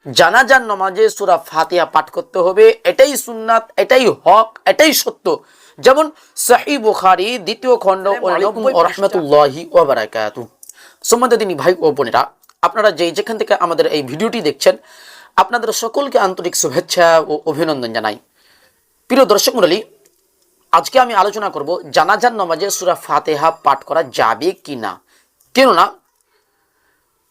জানাজার নামাজে সূরা ফাতিহা পাঠ করতে হবে, এটাই সুন্নাত, এটাই হক, এটাই সত্য। যেমন সহিহ বুখারী দ্বিতীয় খণ্ড 89 রাহমাতুল্লাহি ওয়া বারাকাতুহু। সম্মানিত দিনী ভাই ও বোনেরা, আপনারা যেখান থেকে আমাদের এই ভিডিওটি দেখছেন, আপনাদের সকলকে আন্তরিক শুভেচ্ছা ও অভিনন্দন জানাই। প্রিয় দর্শক মণ্ডলী, আজকে আমি আলোচনা করব জানাজার নামাজে সূরা ফাতিহা পাঠ করা যাবে কিনা। কেননা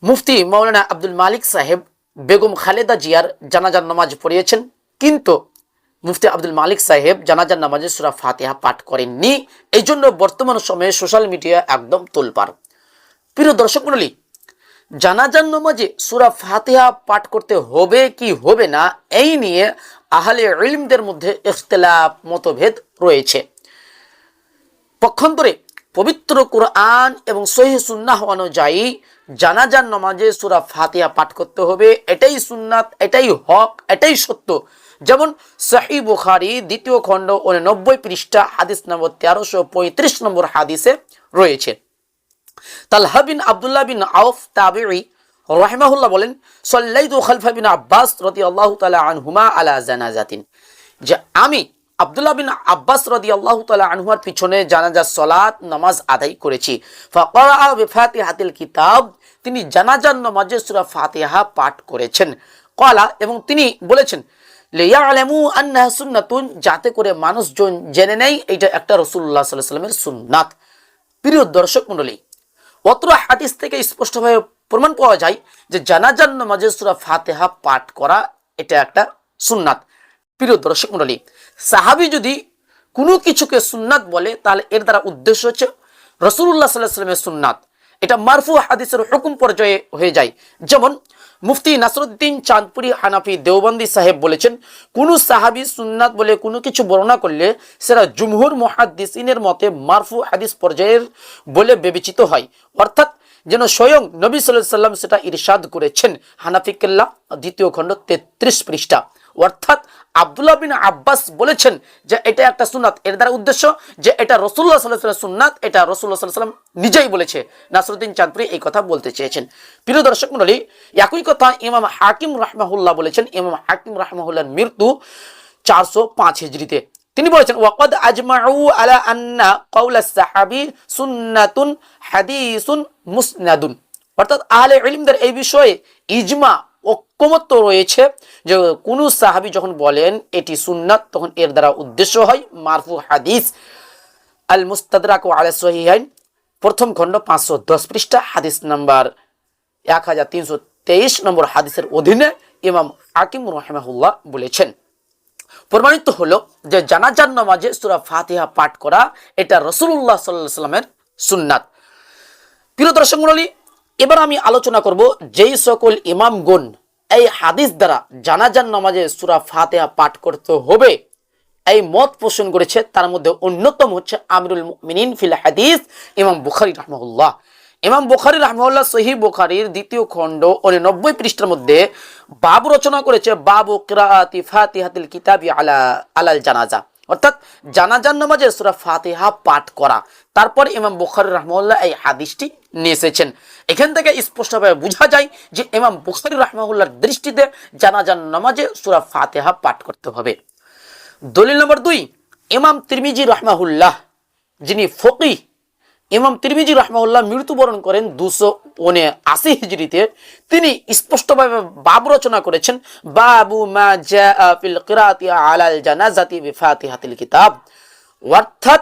মুফতি মাওলানা আব্দুল মালিক সাহেব বেগম খালেদা জিয়ার জানাজার নামাজ পড়িয়েছেন, কিন্তু মুফতি আব্দুল মালিক সাহেব জানাজার নামাজে সূরা ফাতিহা পাঠ করেননি। এই জন্য বর্তমান সময়ে সোশ্যাল মিডিয়া একদম তোলপাড়। প্রিয় দর্শক মণ্ডলী, জানাজার নামাজে সূরা ফাতিহা পাঠ করতে হবে কি হবে না, এই নিয়ে আহলে ইলমদের মধ্যে ইখতিলাফ, মতভেদ রয়েছে। পক্ষান্তরে পবিত্র কোরআন এবং সহিহ সুন্নাহ অনুযায়ী জানাজার নামাজে সূরা ফাতিহা পাঠ করতে হবে, এটাই সুন্নাত, এটাই হক, এটাই সত্য। যেমন সহিহ বুখারী দ্বিতীয় খণ্ড 89 পৃষ্ঠা হাদিস নম্বর 1335 নম্বর হাদিসে রয়েছে। তালহা বিন আব্দুল্লাহ বিন আউফ তাবিঈ রাহিমাহুল্লাহ বলেন, সাল্লাইতু খালফা বিন আব্বাস রাদিয়াল্লাহু তাআলা আনহুমা আলা জানাজাতিন, যে আমি আব্দুল্লাহ বিন আব্বাস রাদিয়াল্লাহু তাআলা আনহুর পিছনে জানাজার সালাত নামাজ আদায় করেছি। ফাকারা বিফাতিহাতিল কিতাব, তিনি জানাজার নামাজে সূরা ফাতিহা পাঠ করেছেন। ক্বালা, এবং তিনি বলেছেন, লিয়ালামু আন্নাহা সুন্নাতুন, যাতে করে মানুষজন জেনে নেয় এটা একটা রাসূলুল্লাহ সাল্লাল্লাহু আলাইহি ওয়াসাল্লামের সুন্নাত। প্রিয় দর্শক মণ্ডলী, অত্র হাদিস থেকে স্পষ্টভাবে প্রমাণ পাওয়া যায় যে জানাজার নামাজে সূরা ফাতিহা পাঠ করা এটা একটা সুন্নাত। প্রিয় দর্শক মণ্ডলী, সাহাবী যদি কোনো কিছুকে সুন্নাত বলে, তাহলে এর দ্বারা উদ্দেশ্য হচ্ছে রাসূলুল্লাহ সাল্লাল্লাহু আলাইহি ওয়াসাল্লামের সুন্নাত। এটা মারফু হাদিসের হুকুম পর্যায়ে হয়ে যায়। যেমন মুফতি নাসরুদ্দিন চাঁদপুরি হানাফি দেওবন্দি সাহেব বলেছেন, কোনো সাহাবী সুন্নাত বলে কোনো কিছু বর্ণনা করলে সেটা জুমহুর মুহাদ্দিসিনের মতে মারফু হাদিস পর্যায়ের বলে বিবেচিত হয়, অর্থাৎ যেন স্বয়ং নবী সাল্লাল্লাহু আলাইহি ওয়াসাল্লাম সেটা ইরশাদ করেছেন। হানাফি কেল্লা দ্বিতীয় খণ্ড 33 পৃষ্ঠা। অর্থাৎ আব্দুল্লাহ বিন আব্বাস বলেছেন যে এটা একটা সুন্নাত, এর দ্বারা উদ্দেশ্য যে এটা রাসূলুল্লাহ সাল্লাল্লাহু আলাইহি ওয়াসাল্লাম সুন্নাত, এটা রাসূলুল্লাহ সাল্লাল্লাহু আলাইহি ওয়াসাল্লাম নিজেই বলেছে। নাসরুদ্দিন চাঁদপুরি এই কথা বলতে চেয়েছেন। প্রিয় দর্শক মণ্ডলী, একই কথা ইমাম হাকিম রাহমাহুল্লাহ বলেছেন। ইমাম হাকিম রাহমাহুল্লাহর মৃত্যু 405 হিজরিতে। তিনি বলেছেন, ওয়াকাদ আজমাউ আলা আন্না কাউলাস সাহাবী সুন্নাতুন হাদিসুন মুসনাদুন, অর্থাৎ আহলে ইলমদের এই বিষয়ে ইজমা, ঐকমত্য রয়েছে যে কোন সাহাবী যখন বলেন এটি সুন্নাত, তখন এর দ্বারা উদ্দেশ্য হয় মারফু হাদিস। আল মুস্তাদরাক আলা সহিহাইন প্রথম খণ্ড 510 পৃষ্ঠা হাদিস নাম্বার 1323 নম্বর হাদিসের অধীনে ইমাম হাকিম রাহিমাহুল্লাহ বলেছেন। প্রমাণিত হলো যে জানাজার নামাজে সূরা ফাতিহা পাঠ করা এটা রাসূলুল্লাহ সাল্লাল্লাহু আলাইহি ওয়াসাল্লামের সুন্নাত। প্রিয় দর্শক মণ্ডলী, এবার আমি আলোচনা করব যেই সকল ইমামগণ এই হাদিস দ্বারা জানাজার নামাজে সূরা ফাতিহা পাঠ করতে হবে এই মত পোষণ করেছে, তার মধ্যে অন্যতম হচ্ছে আমিরুল মুমিনিন ফিল হাদিস ইমাম বুখারী রাহমাহুল্লাহ। ইমাম বুখারী রাহমাহুল্লাহ সহিহ বুখারীর দ্বিতীয় খণ্ড 89 পৃষ্ঠার মধ্যে বাব রচনা করেছে, বাবু কিরাআতি ফাতিহাতিল কিতাবি আলাল জানাজা, অর্থাৎ জানাজার নামাজে সূরা ফাতিহা পাঠ করা। তারপর ইমাম বুখারী রাহমাহুল্লাহ এই হাদিসটি নিয়ে এসেছেন। এখান থেকে স্পষ্টভাবে বোঝা যায় যে ইমাম বুখারী রাহমাহুল্লাহর দৃষ্টিতে জানাজার নামাজে সূরা ফাতিহা পাঠ করতে হবে। দলিল নম্বর 2, ইমাম তিরমিজি রাহমাহুল্লাহ, যিনি ফকিহ, ইমাম তিরমিজি রাহমাহুল্লাহ মৃত্যুবরণ করেন 279 হিজরিতে। তিনি স্পষ্টভাবে বাব রচনা করেছেন, বাবু মা জাআ ফিল কিরাআতি আলাল জানাজাতি বিফাতিহাতিল কিতাব, অর্থাৎ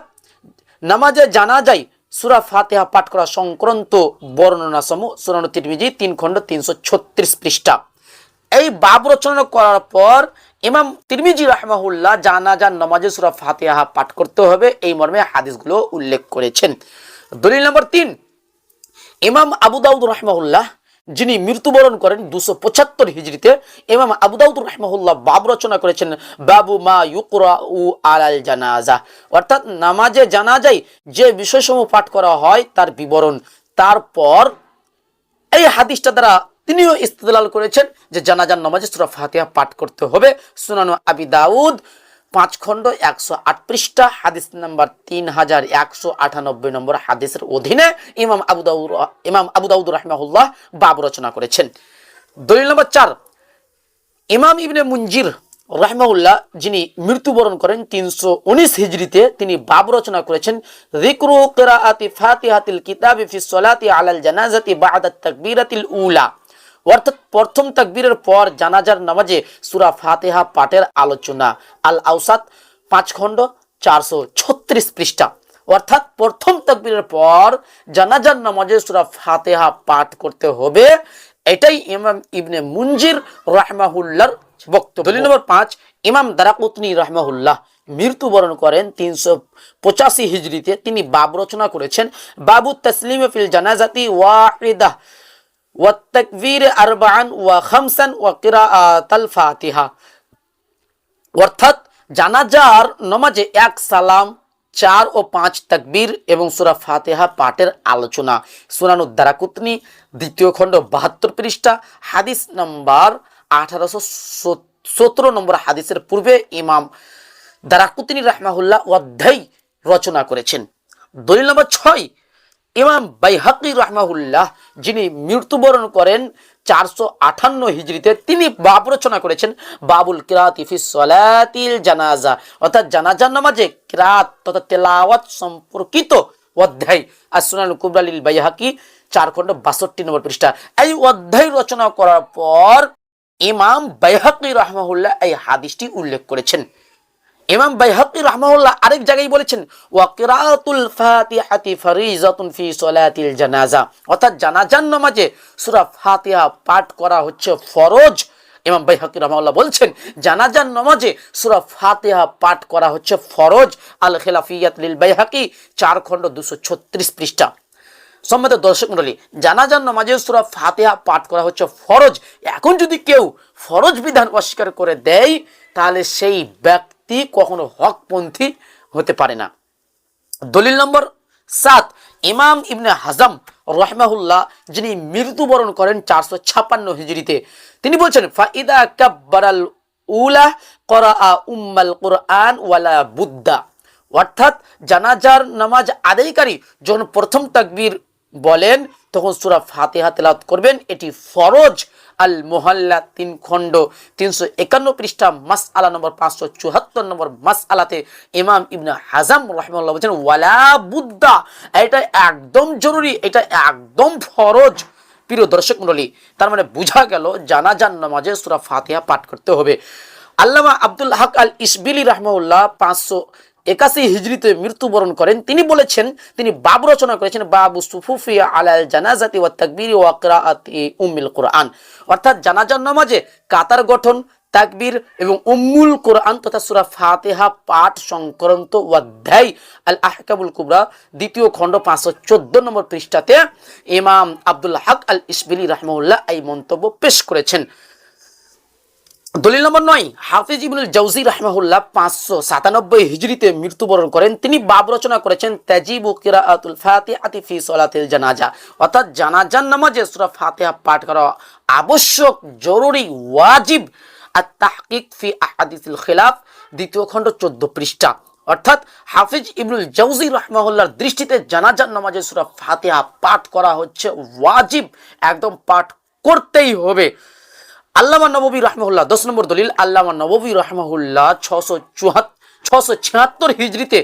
নামাজে জানাজায় সূরা ফাতিহা পাঠ করা সংক্রান্ত বর্ণনা সমূহ সুনান তিরমিজি 3 খণ্ড 336 পৃষ্ঠা। এই বাব রচনা করার পর ইমাম তিরমিজি রাহমাহুল্লাহ জানাজার নামাজে সূরা ফাতিহা পাঠ করতে হবে এই মর্মে হাদিসগুলো উল্লেখ করেছেন। দলিল নম্বর 3, ইমাম আবু দাউদ রাহমাহুল্লাহ, যিনি মৃত্যুবরণ করেন 275 হিজরিতে। ইমাম আবু দাউদ রাহমাহুল্লাহ বাব রচনা করেছেন, বাবু মা ইউকরাউ আলাল জানাজা, অর্থাৎ নামাজে জানাজায় যে বিষয়সমূহ পাঠ করা হয় তার বিবরণ। তারপর এই হাদিসটা দ্বারা তিনিও ইস্তেদলাল করেছেন যে জানাজার নামাজে সূরা ফাতিহা পাঠ করতে হবে। সুনান আবি দাউদ 5 খণ্ড 108 পৃষ্ঠা হাদিস নাম্বার 3198 নম্বর হাদিসের অধীনে ইমাম আবু দাউদ রাহমাহুল্লাহ বাব রচনা করেছেন। দলিল নম্বর 4, ইমাম ইবনে মুনজির রাহমাহুল্লাহ যিনি মৃত্যুবরণ করেন 319 হিজরিতে, তিনি বাব রচনা করেছেন যিকরু কিরাআতি ফাতিহাতিল কিতাবি ফি সলাতি আলাল জানাজাতি বা'দা তাকবীরাতিল উলা, অর্থাৎ প্রথম তাকবীরের পর জানাজার নামাজে সূরা ফাতিহা পাঠের আলোচনা। আল আওসাত 5 খণ্ড 436 পৃষ্ঠা। অর্থাৎ প্রথম তাকবীরের পর জানাজার নামাজে সূরা ফাতিহা পাঠ করতে হবে, এটাই ইমাম ইবনে মুনজির রাহমাহুল্লাহর বক্তব্য। দলিল নম্বর 5, ইমাম দারাকুতনি রাহমাহুল্লাহ মৃত্যুবরণ করেন 385 হিজরিতে, তিনি বাব রচনা করেছেন বাবু তাসলিম ফিল জানাজাতি ওয়াহিদা ওয়া তাকবীর আরবাআন ওয়া খামসান ওয়া কিরাআতাল ফাতিহা, অর্থাৎ জানাজার নামাজে 1 সালাম, 4 ও 5 তাকবীর এবং সূরা ফাতিহা পাঠের আলোচনা। সুনানুদ দারাকুতনি 2য় খণ্ড 72 পৃষ্ঠা, হাদিস নাম্বার 1817 নম্বর হাদিসের পূর্বে ইমাম দারাকুতনি রাহমাহুল্লাহ অধ্যায় রচনা করেছেন। দলিল নম্বর 6, ইমাম বাইহাকি রাহমাহুল্লাহ যিনি মৃত্যুবরণ করেন 458 হিজরিতে, তিনি বাব রচনা করেছেন বাবুল কিরাতি ফি সলাতিল জানাজা, অর্থাৎ জানাজার নামাজে কিরাত তথা তেলাওয়াত সম্পর্কিত অধ্যায়। আর সুনানুল কুবরা লিল বাইহাকি 4 খণ্ড 62 নম্বর পৃষ্ঠা। এই অধ্যায় রচনা করার পর ইমাম বাইহাকি রাহমাহুল্লাহ এই হাদিসটি উল্লেখ করেছেন। ইমাম বাইহাকি রাহমাহুল্লাহ আরেক জায়গায় বলেছেন ওয়া কিরাআতুল ফাতিহাতি ফারিজাতুন ফি সলাতিল জানাজা, অর্থাৎ জানাজার নামাজে সূরা ফাতিহা পাঠ করা হচ্ছে ফরজ। ইমাম বাইহাকি রাহমাহুল্লাহ বলছেন জানাজার নামাজে সূরা ফাতিহা পাঠ করা হচ্ছে ফরজ। আল খিলাফিয়াত লিল বাইহাকি 4 খণ্ড 236 পৃষ্ঠা। সম্মানিত দর্শক মণ্ডলী, জানাজার নামাজে সূরা ফাতিহা পাঠ করা হচ্ছে ফরজ। এখন যদি কেউ ফরজ বিধান অস্বীকার করে দেয়, তাহলে সেই ব্যক্তি কখনো হকপন্থী হতে পারে না। দলিল নম্বর 7, ইমাম ইবনে হাজম রাহমাহুল্লাহ যিনি মৃত্যুবরণ করেন 456 হিজরিতে, তিনি বলছেন ফাইদা কাব্বারাল উলা করাআ উম্মাল কুরআন ওয়ালা বুদ্দা, অর্থাৎ জানাজার নামাজ আদায়কারী যখন প্রথম তাকবীর বলেন তখন সূরা ফাতিহা তেলাওয়াত করবেন, এটি ফরজ। আল মুহাল্লা 3 খণ্ড 351 পৃষ্ঠা, মাসআলা নম্বর 574 নম্বর মাসআলাতে ইমাম ইবনে হাজম রাহমাহুল্লাহ বলেন ওয়ালা বুদ্দা, এটা একদম জরুরি, এটা একদম ফরজ। প্রিয় দর্শক মণ্ডলী, তার মানে বোঝা গেল জানাজার নামাজে সূরা ফাতিহা পাঠ করতে হবে। আল্লামা আব্দুল হক আল ইসবিলি রাহমাহুল্লাহ 581 হিজরিতে মৃত্যুবরণ করেন, তিনি বলেছেন, তিনি বাব রচনা করেছেন বাবু সুফুফি আলাল জানাজাতি ওয়া তাকবীর ওয়া কিরাআতি উম্মুল কুরআন, অর্থাৎ জানাজার নামাজে কাতার গঠন, তাকবীর এবং উম্মুল কুরআন তথা সূরা ফাতিহা পাঠ সংক্রান্ত অধ্যায়। আল আহকামুল কুবরা 2য় খণ্ড 514 নম্বর পৃষ্ঠাতে ইমাম আব্দুল হক আল ইসবিলি রাহমাহুল্লাহ এই মন্তব্য পেশ করেছেন। দলিল নম্বর 9, হাফিজ ইবনুল জাওজি রাহমাহুল্লাহ 597 হিজরিতে মৃত্যুবরণ করেন, তিনি বাব রচনা করেছেন তাজিবু কিরাআতুল ফাতিহাতি ফি সলাতিল জানাজা, অর্থাৎ জানাজার নামাজে সূরা ফাতিহা পাঠ করা আবশ্যক, জরুরি, ওয়াজিব। আর তাহকিক ফি আহাদিসিল খিলাফ 2য় খণ্ড 14 পৃষ্ঠা, অর্থাৎ হাফিজ ইবনুল জাওজি রাহমাহুল্লাহর দৃষ্টিতে জানাজার নামাজে সূরা ফাতিহা পাঠ করা হচ্ছে ওয়াজিব, একদম পাঠ করতেই হবে। আল্লামা নববী রাহমাহুল্লাহ 10 নম্বর দলিল, আল্লামা নববী রাহমাহুল্লাহ 676 হিজরিতে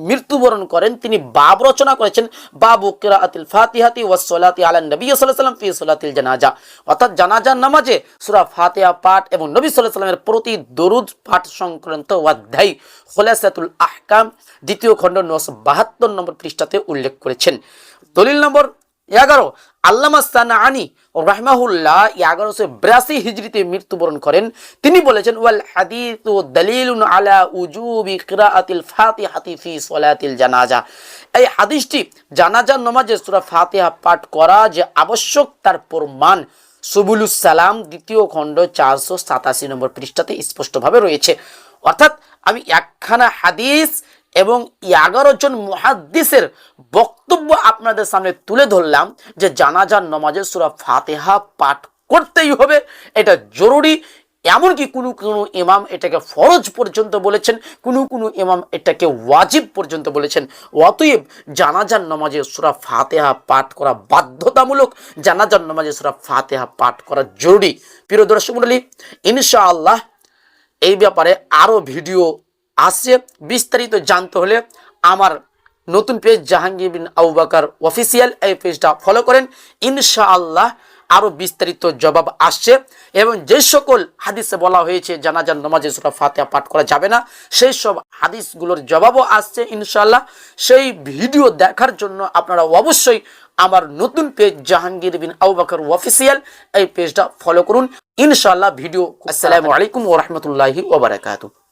মৃত্যুবরণ করেন, তিনি বাব রচনা করেছেন বাবু কিরাআতিল ফাতিহাতি ওয়াস সালাতি আলা নবী সাল্লাল্লাহু আলাইহি ওয়াসাল্লাম ফি সলাতিল জানাজা, অর্থাৎ জানাজার নামাজে সূরা ফাতিহা পাঠ এবং নবী সাল্লাল্লাহু আলাইহি ওয়াসাল্লামের প্রতি দরুদ পাঠ সংক্রান্ত অধ্যায় খুলাসাতুল আহকাম 2য় খণ্ড 972 নম্বর পৃষ্ঠাতে উল্লেখ করেছেন। দলিল নম্বর 11, আল্লামা সানাআনী রাহমাহুল্লাহ 1182 হিজরিতে মৃত্যুবরণ করেন, তিনি বলেছেন ওয়াল হাদিসু দালিলুন আলা উজুবি কিরাআতিল ফাতিহাতি ফি সলাতিল জানাজা, এই হাদিসটি জানাজার নামাজে সূরা ফাতিহা পাঠ করা যে আবশ্যক তার প্রমাণ সুবুলুস সালাম 2য় খণ্ড 487 নম্বর পৃষ্ঠাতে স্পষ্টভাবে রয়েছে। অর্থাৎ আমি একখানা হাদিস এবং 11 জন মুহাদ্দিসের বক্তব্য আপনাদের সামনে তুলে ধরলাম যে জানাজার নামাজে সূরা ফাতিহা পাঠ করতেই হবে, এটা জরুরি, এমনকি কোনো কোনো ইমাম এটাকে ফরজ পর্যন্ত বলেছেন, কোনো কোনো ইমাম এটাকে ওয়াজিব পর্যন্ত বলেছেন। অতএব জানাজার নামাজে সূরা ফাতিহা পাঠ করা বাধ্যতামূলক, জানাজার নামাজে সূরা ফাতিহা পাঠ করা জরুরি। প্রিয় দর্শক মণ্ডলী, ইনশাআল্লাহ এই ব্যাপারে আরও ভিডিও আসছে। বিস্তারিত জানতে হলে আমার নতুন পেজ জাহাঙ্গীর বিন আবু বকর অফিসিয়াল, এই পেজটা ফলো করেন। ইনশাআল্লাহ আরও বিস্তারিত জবাব আসছে, এবং যে সকল হাদিসে বলা হয়েছে জানাজার নামাজে সূরা ফাতিহা পাঠ করা যাবে না, সেই সব হাদিসগুলোর জবাবও আসছে ইনশাআল্লাহ। সেই ভিডিও দেখার জন্য আপনারা অবশ্যই আমার নতুন পেজ জাহাঙ্গীর বিন আবু বকর অফিসিয়াল, এই পেজটা ফলো করুন ইনশাআল্লাহ। ভিডিও আসসালামু আলাইকুম ওয়া রাহমাতুল্লাহি ওয়া বারাকাতুহু।